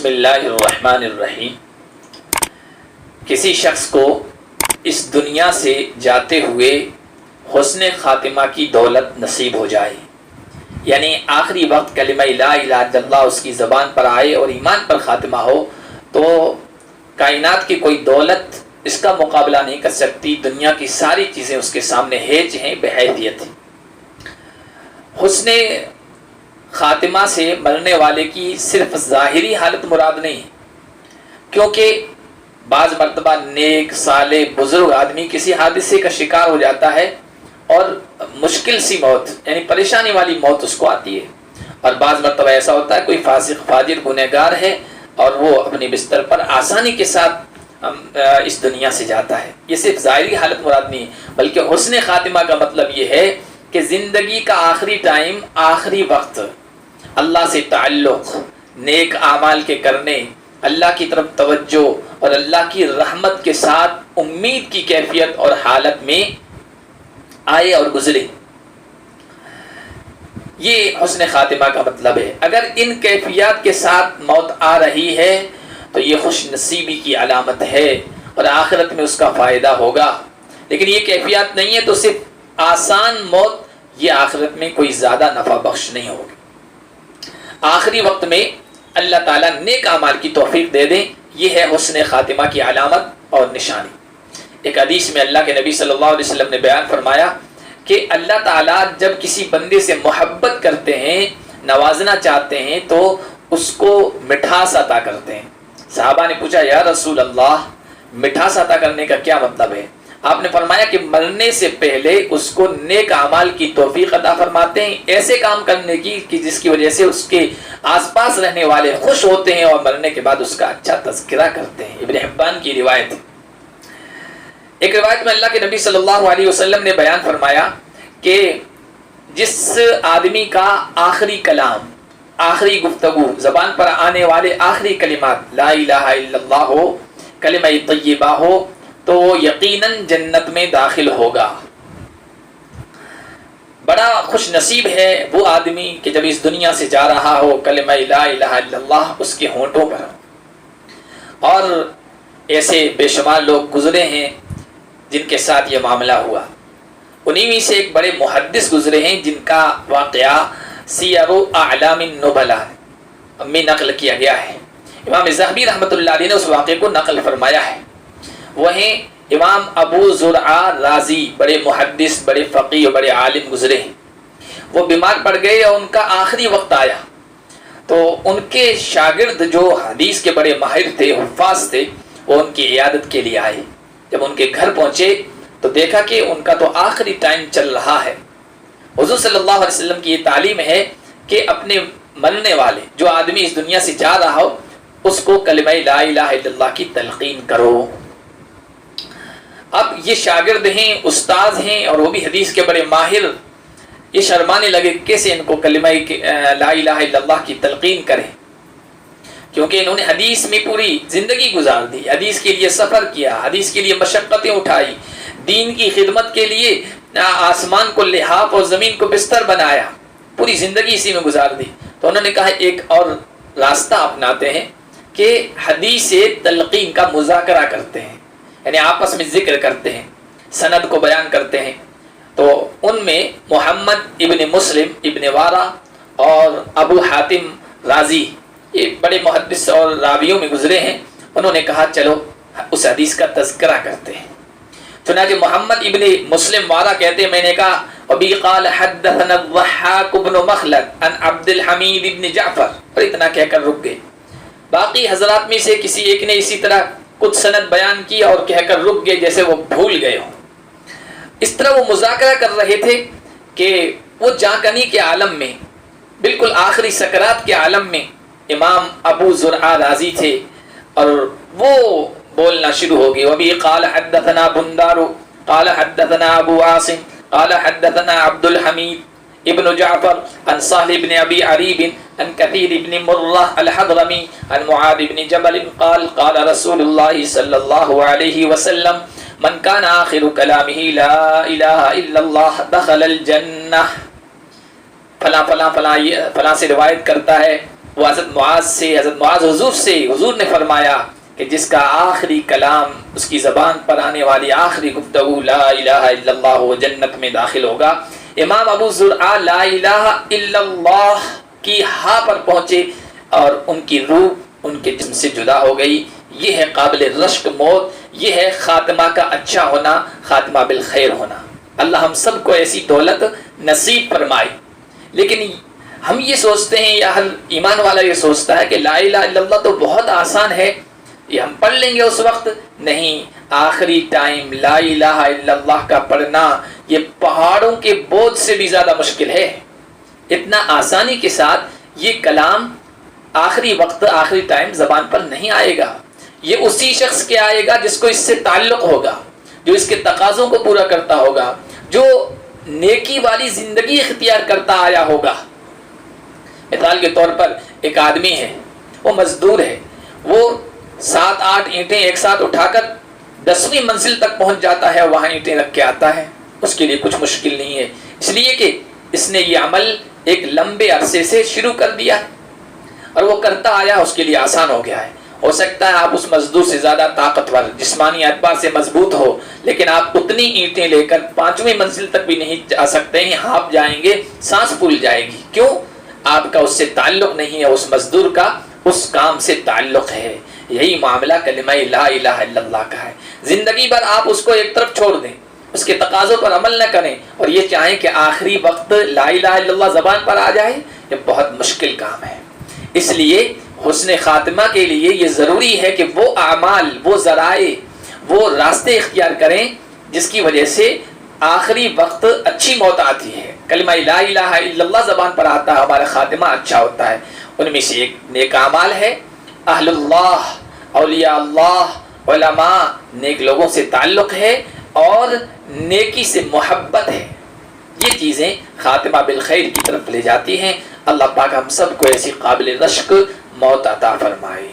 بسم اللہ الرحمن الرحیم۔ کسی شخص کو اس دنیا سے جاتے ہوئے حسن خاتمہ کی دولت نصیب ہو جائے، یعنی آخری وقت کلمہ لا الہ الا اللہ اس کی زبان پر آئے اور ایمان پر خاتمہ ہو، تو کائنات کی کوئی دولت اس کا مقابلہ نہیں کر سکتی۔ دنیا کی ساری چیزیں اس کے سامنے ہیج ہیں، بحیثیت ہیں۔ حسن خاتمہ سے مرنے والے کی صرف ظاہری حالت مراد نہیں، کیونکہ بعض مرتبہ نیک صالح بزرگ آدمی کسی حادثے کا شکار ہو جاتا ہے اور مشکل سی موت یعنی پریشانی والی موت اس کو آتی ہے، اور بعض مرتبہ ایسا ہوتا ہے کوئی فاسق فاجر گنہگار ہے اور وہ اپنے بستر پر آسانی کے ساتھ اس دنیا سے جاتا ہے۔ یہ صرف ظاہری حالت مراد نہیں ہے، بلکہ حسن خاتمہ کا مطلب یہ ہے کہ زندگی کا آخری ٹائم، آخری وقت اللہ سے تعلق، نیک اعمال کے کرنے، اللہ کی طرف توجہ اور اللہ کی رحمت کے ساتھ امید کی کیفیت اور حالت میں آئے اور گزرے۔ یہ حسن خاتمہ کا مطلب ہے۔ اگر ان کیفیات کے ساتھ موت آ رہی ہے تو یہ خوش نصیبی کی علامت ہے اور آخرت میں اس کا فائدہ ہوگا، لیکن یہ کیفیات نہیں ہے تو صرف آسان موت یہ آخرت میں کوئی زیادہ نفع بخش نہیں ہوگی۔ آخری وقت میں اللہ تعالیٰ نیک اعمال کی توفیق دے دیں، یہ ہے حسن خاتمہ کی علامت اور نشانی۔ ایک حدیث میں اللہ کے نبی صلی اللہ علیہ وسلم نے بیان فرمایا کہ اللہ تعالیٰ جب کسی بندے سے محبت کرتے ہیں، نوازنا چاہتے ہیں تو اس کو مٹھاس عطا کرتے ہیں۔ صحابہ نے پوچھا یا رسول اللہ، مٹھاس عطا کرنے کا کیا مطلب ہے؟ آپ نے فرمایا کہ مرنے سے پہلے اس کو نیک اعمال کی توفیق عطا فرماتے ہیں، ایسے کام کرنے کی کہ جس کی وجہ سے اس کے آس پاس رہنے والے خوش ہوتے ہیں، اور مرنے کے بعد اس کا اچھا تذکرہ کرتے ہیں۔ ابن حبان کی روایت۔ ایک روایت میں اللہ کے نبی صلی اللہ علیہ وسلم نے بیان فرمایا کہ جس آدمی کا آخری کلام، آخری گفتگو، زبان پر آنے والے آخری کلمات لا الہ الا اللہ ہو، کلمہ طیبہ ہو، تو وہ یقیناً جنت میں داخل ہوگا۔ بڑا خوش نصیب ہے وہ آدمی کہ جب اس دنیا سے جا رہا ہو کلمہ لا الہ الا اللہ اس کے ہونٹوں پر ہو۔ اور ایسے بے شمار لوگ گزرے ہیں جن کے ساتھ یہ معاملہ ہوا۔ انہی میں سے ایک بڑے محدث گزرے ہیں جن کا واقعہ سیر اعلام النبلاء میں نقل کیا گیا ہے۔ امام ذہبی رحمۃ اللہ علیہ نے اس واقعے کو نقل فرمایا ہے۔ وہ ہیں امام ابو زرعہ رازی، بڑے محدث، بڑے فقیہ، بڑے عالم گزرے ہیں۔ وہ بیمار پڑ گئے اور ان کا آخری وقت آیا تو ان کے شاگرد جو حدیث کے بڑے ماہر تھے، حفاظ تھے، وہ ان کی عیادت کے لیے آئے۔ جب ان کے گھر پہنچے تو دیکھا کہ ان کا تو آخری ٹائم چل رہا ہے۔ حضور صلی اللہ علیہ وسلم کی یہ تعلیم ہے کہ اپنے مرنے والے جو آدمی اس دنیا سے جا رہا ہو اس کو کلمہ لا الہ الا اللہ کی تلقین کرو۔ اب یہ شاگرد ہیں، استاذ ہیں، اور وہ بھی حدیث کے بڑے ماہر، یہ شرمانے لگے کیسے ان کو کلمہ لا الہ الا اللہ کی تلقین کریں، کیونکہ انہوں نے حدیث میں پوری زندگی گزار دی، حدیث کے لیے سفر کیا، حدیث کے لیے مشقتیں اٹھائی، دین کی خدمت کے لیے آسمان کو لحاف اور زمین کو بستر بنایا، پوری زندگی اسی میں گزار دی۔ تو انہوں نے کہا ایک اور راستہ اپناتے ہیں کہ حدیث تلقین کا مذاکرہ کرتے ہیں، یعنی آپس میں ذکر کرتے ہیں، سند کو بیان کرتے ہیں۔ تو ان میں محمد ابن مسلم ابن وارا اور ابو حاتم رازی، یہ بڑے محدث اور راویوں میں گزرے ہیں، انہوں نے کہا چلو اس حدیث کا تذکرہ کرتے ہیں۔ چنانچہ محمد ابن مسلم وارا کہتے ہیں میں نے کہا وبی قال حدثنا الضحاک بن مخلد عن عبد الحمید ابن جعفر، اور اتنا کہہ کر رک گئے۔ باقی حضرات میں سے کسی ایک نے اسی طرح کچھ سند بیان کیا اور کہہ کر رک گئے جیسے وہ بھول گئے ہوں۔ اس طرح وہ مذاکرہ کر رہے تھے کہ وہ جانکنی کے عالم میں، بالکل آخری سکرات کے عالم میں امام ابو زرعہ رازی تھے، اور وہ بولنا شروع ہو گئے۔ وبی قال حدثنا بندار قال حدثنا ابو عاصم قال حدثنا عبد الحمید ابن جعفر عن صالح بن ابي عريب عن كثير بن مرة الحضرمي عن معاذ بن جبل قال قال رسول الله صلى الله عليه وسلم من كان آخر كلامه لا إله إلا الله دخل الجنة۔ فلاں فلاں فلاں فلاں سے روایت کرتا ہے وہ حضرت معاذ حضور سے حضور نے فرمایا کہ جس کا آخری کلام، اس کی زبان پر آنے والی آخری گفتگو لا الہ الا اللہ، وہ جنت میں داخل ہوگا۔ امام ابو زرعہ لا الہ الا اللہ کی ہاں پر پہنچے اور ان کی روح ان کے جسم سے جدا ہو گئی۔ یہ ہے قابل رشک موت، یہ ہے خاتمہ کا اچھا ہونا، خاتمہ بالخیر ہونا۔ اللہ ہم سب کو ایسی دولت نصیب فرمائے۔ لیکن ہم یہ سوچتے ہیں، یا ہر ایمان والا یہ سوچتا ہے کہ لا الہ الا اللہ تو بہت آسان ہے، یہ ہم پڑھ لیں گے اس وقت۔ نہیں، آخری ٹائم لا الہ الا اللہ کا پڑھنا یہ پہاڑوں کے بوجھ سے بھی زیادہ مشکل ہے۔ اتنا آسانی کے ساتھ یہ کلام آخری وقت، آخری ٹائم زبان پر نہیں آئے گا۔ یہ اسی شخص کے آئے گا جس کو اس سے تعلق ہوگا، جو اس کے تقاضوں کو پورا کرتا ہوگا، جو نیکی والی زندگی اختیار کرتا آیا ہوگا۔ مثال کے طور پر ایک آدمی ہے، وہ مزدور ہے، وہ 7-8 اینٹیں ایک ساتھ اٹھا کر 10ویں منزل تک پہنچ جاتا ہے، وہاں اینٹیں رکھ کے آتا ہے۔ اس کے لیے کچھ مشکل نہیں ہے، اس لیے کہ اس نے یہ عمل ایک لمبے عرصے سے شروع کر دیا ہے اور وہ کرتا آیا، اس کے لیے آسان ہو گیا ہے۔ ہو سکتا ہے آپ اس مزدور سے زیادہ طاقتور، جسمانی اعتبار سے مضبوط ہو، لیکن آپ اتنی اینٹیں لے کر 5ویں منزل تک بھی نہیں جا سکتے ہیں، ہانپ جائیں گے، سانس پھول جائے گی۔ کیوں؟ آپ کا اس سے تعلق نہیں ہے، اس مزدور کا اس کام سے تعلق ہے۔ یہی معاملہ کلمہ لا الہ الا اللہ کا ہے۔ زندگی بھر آپ اس کو ایک طرف چھوڑ دیں، اس کے تقاضوں پر عمل نہ کریں اور یہ چاہیں کہ آخری وقت لا الہ الا اللہ زبان پر آ جائے، یہ بہت مشکل کام ہے۔ اس لیے حسن خاتمہ کے لیے یہ ضروری ہے کہ وہ اعمال، وہ ذرائع، وہ راستے اختیار کریں جس کی وجہ سے آخری وقت اچھی موت آتی ہے۔ کلمہ لا الہ الا اللہ زبان پر آتا ہے، ہمارا خاتمہ اچھا ہوتا ہے۔ ان میں سے ایک نیک اعمال ہے، اہل اللہ، اولیاء اللہ، علماء، نیک لوگوں سے تعلق ہے اور نیکی سے محبت ہے۔ یہ چیزیں خاتمہ بالخیر کی طرف لے جاتی ہیں۔ اللہ پاک ہم سب کو ایسی قابل رشک موت عطا فرمائے۔